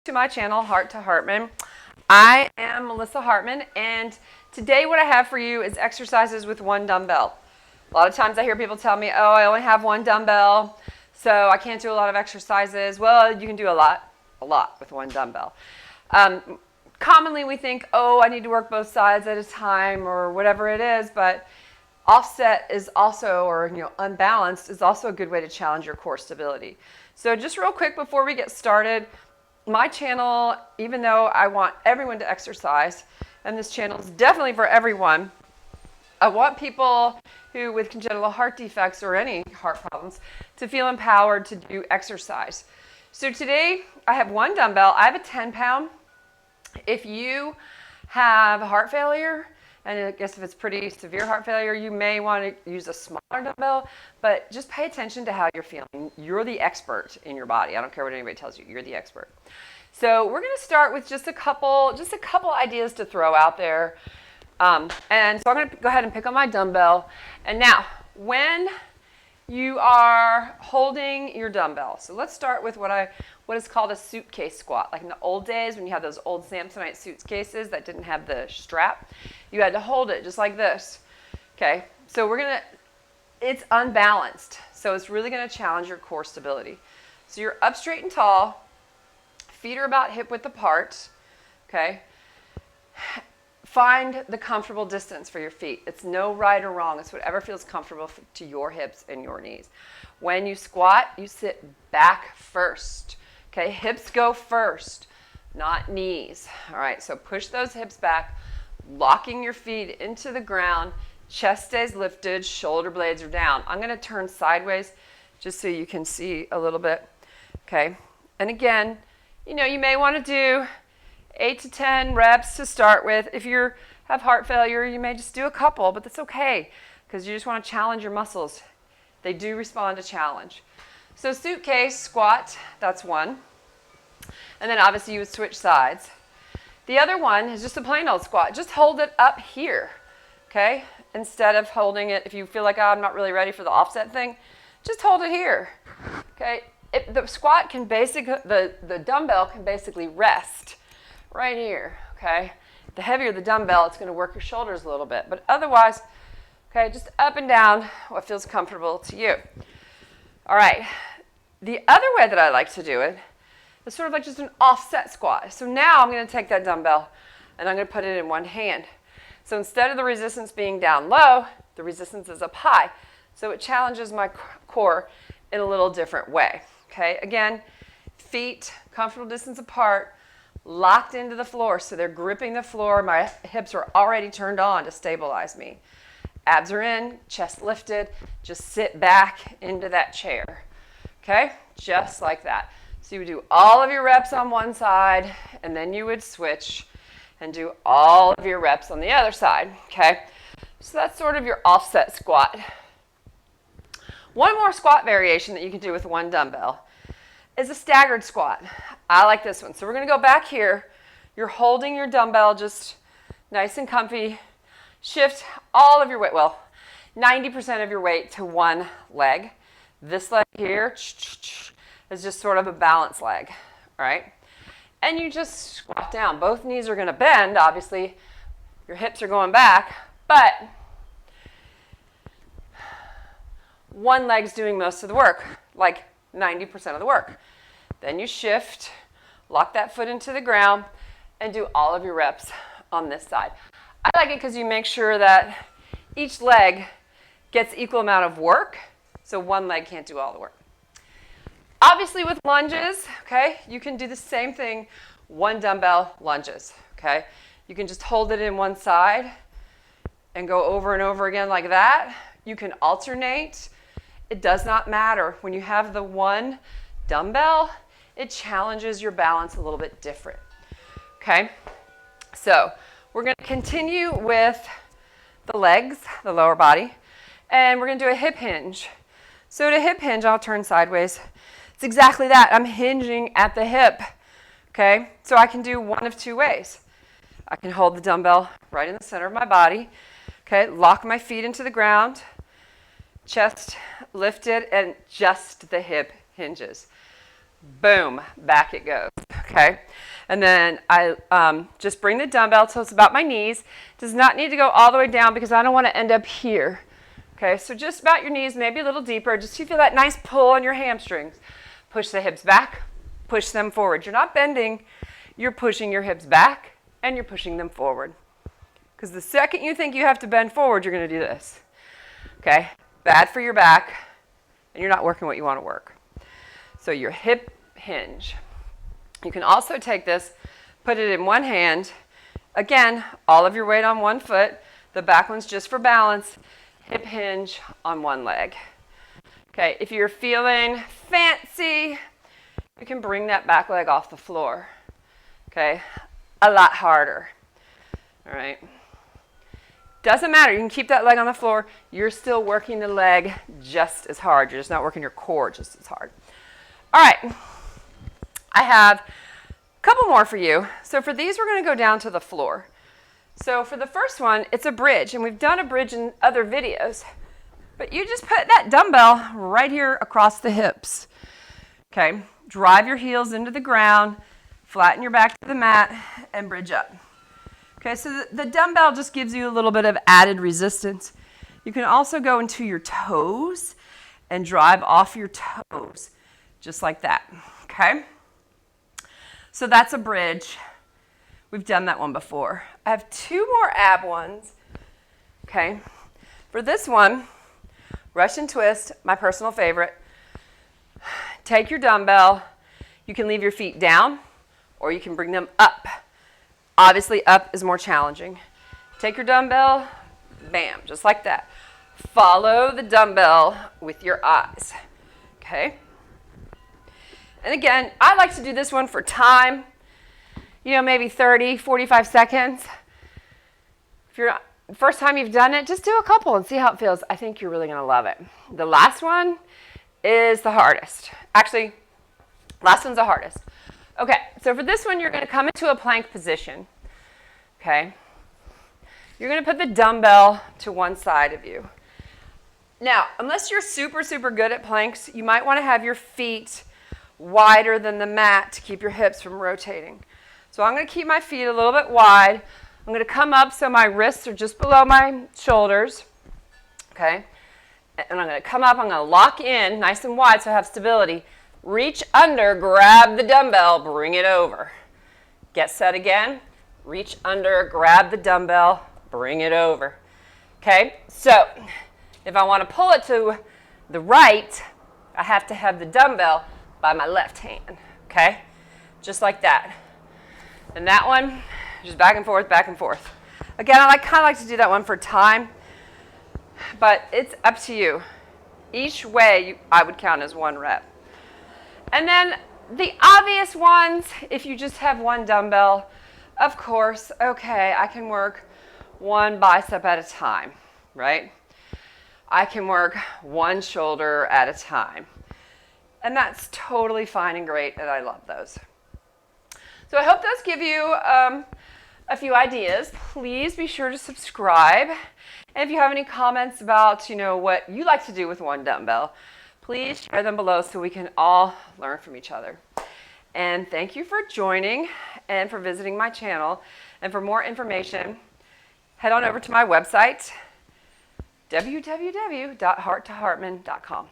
to my channel, Heart to Hartman. I am Melissa Hartman, and today what I have for you is exercises with one dumbbell. A lot of times I hear people tell me, oh, I only have one dumbbell, so I can't do a lot of exercises. Well, you can do a lot with one dumbbell. Commonly we think, oh, I need to work both sides at a time or whatever it is, but offset is also, or unbalanced is also a good way to challenge your core stability. So just real quick before we get started, my channel, even though I want everyone to exercise, and this channel is definitely for everyone, I want people who with congenital heart defects or any heart problems to feel empowered to do exercise. So today I have one dumbbell. I have a 10-pound. If you have heart failure, and I guess if it's pretty severe heart failure, you may want to use a smaller dumbbell, but just pay attention to how you're feeling. You're the expert in your body. I don't care what anybody tells you. You're the expert. So we're going to start with just a couple ideas to throw out there. And so I'm going to go ahead and pick up my dumbbell. And now, when you are holding your dumbbell, so let's start with what is called a suitcase squat. Like in the old days when you had those old Samsonite suitcases that didn't have the strap, you had to hold it just like this. Okay, so it's unbalanced, so it's really going to challenge your core stability. So you're up straight and tall, feet are about hip width apart. Okay, find the comfortable distance for your feet. It's no right or wrong. It's whatever feels comfortable to your hips and your knees. When you squat, you sit back first. Okay, hips go first, not knees. All right, so push those hips back, locking your feet into the ground. Chest stays lifted, shoulder blades are down. I'm going to turn sideways just so you can see a little bit. Okay, and again, you may want to do 8 to 10 reps to start with. If you have heart failure, you may just do a couple, but that's okay because you just want to challenge your muscles. They do respond to challenge. So suitcase squat, that's one. And then obviously you would switch sides. The other one is just a plain old squat. Just hold it up here, okay? Instead of holding it, if you feel like, oh, I'm not really ready for the offset thing, just hold it here, okay? The squat can the dumbbell can basically rest right here, okay? The heavier the dumbbell, it's going to work your shoulders a little bit. But otherwise, okay, just up and down what feels comfortable to you. All right. The other way that I like to do it is sort of like just an offset squat. So now I'm going to take that dumbbell and I'm going to put it in one hand. So instead of the resistance being down low, the resistance is up high. So it challenges my core in a little different way. Okay, again, feet comfortable distance apart, locked into the floor. So they're gripping the floor. My hips are already turned on to stabilize me. Abs are in, chest lifted. Just sit back into that chair. Okay, just like that. So you would do all of your reps on one side, and then you would switch and do all of your reps on the other side. Okay, so that's sort of your offset squat. One more squat variation that you can do with one dumbbell is a staggered squat. I like this one. So we're going to go back here. You're holding your dumbbell just nice and comfy. Shift all of your weight, 90% of your weight to one leg. This leg here is just sort of a balance leg, all right? And you just squat down. Both knees are going to bend. Obviously, your hips are going back, but one leg's doing most of the work, like 90% of the work. Then you shift, lock that foot into the ground, and do all of your reps on this side. I like it because you make sure that each leg gets equal amount of work, so one leg can't do all the work. Obviously with lunges, okay, you can do the same thing, one dumbbell lunges, okay? You can just hold it in one side and go over and over again like that. You can alternate. It does not matter. When you have the one dumbbell, it challenges your balance a little bit different, okay? So we're going to continue with the legs, the lower body, and we're going to do a hip hinge. So to hip hinge, I'll turn sideways. It's exactly that. I'm hinging at the hip, okay? So I can do one of two ways. I can hold the dumbbell right in the center of my body, okay? Lock my feet into the ground, chest lifted, and just the hip hinges. boom, back it goes, okay? And then I just bring the dumbbell till it's about my knees. Does not need to go all the way down because I don't want to end up here, okay? So just about your knees, maybe a little deeper, just so you feel that nice pull on your hamstrings. Push the hips back, push them forward. You're not bending, you're pushing your hips back and you're pushing them forward. Because the second you think you have to bend forward, you're going to do this, okay? Bad for your back, and you're not working what you want to work. So your hip hinge. You can also take this, put it in one hand. Again, all of your weight on one foot. The back one's just for balance. Hip hinge on one leg. Okay, if you're feeling fancy, you can bring that back leg off the floor. Okay, a lot harder. All right. Doesn't matter. You can keep that leg on the floor. You're still working the leg just as hard. You're just not working your core just as hard. All right. I have a couple more for you. So for these, we're going to go down to the floor. So for the first one, it's a bridge. And we've done a bridge in other videos. But you just put that dumbbell right here across the hips. Okay. Drive your heels into the ground. Flatten your back to the mat. And bridge up. Okay, so the dumbbell just gives you a little bit of added resistance. You can also go into your toes and drive off your toes, just like that, okay? So that's a bridge. We've done that one before. I have two more ab ones, okay? For this one, Russian twist, my personal favorite. Take your dumbbell. You can leave your feet down, or you can bring them up. Obviously, up is more challenging. Take your dumbbell, bam, just like that. Follow the dumbbell with your eyes, okay? And again, I like to do this one for time, maybe 30, 45 seconds. If you're first time you've done it, just do a couple and see how it feels. I think you're really gonna love it. The last one is the hardest. Actually, last one's the hardest. Okay, so for this one, you're going to come into a plank position, okay? You're going to put the dumbbell to one side of you. Now, unless you're super, super good at planks, you might want to have your feet wider than the mat to keep your hips from rotating. So I'm going to keep my feet a little bit wide. I'm going to come up so my wrists are just below my shoulders, okay? And I'm going to come up, I'm going to lock in nice and wide so I have stability. Reach under, grab the dumbbell, bring it over. Get set again. Reach under, grab the dumbbell, bring it over. Okay, so if I want to pull it to the right, I have to have the dumbbell by my left hand. Okay, just like that. And that one, just back and forth, back and forth. Again, I kind of like to do that one for time, but it's up to you. Each way, I would count as one rep. And then the obvious ones, if you just have one dumbbell, of course, okay, I can work one bicep at a time, right? I can work one shoulder at a time. And that's totally fine and great, and I love those. So I hope those give you a few ideas. Please be sure to subscribe. And if you have any comments about, what you like to do with one dumbbell, please share them below so we can all learn from each other. And thank you for joining and for visiting my channel. And for more information, head on over to my website, www.hearttohartman.com.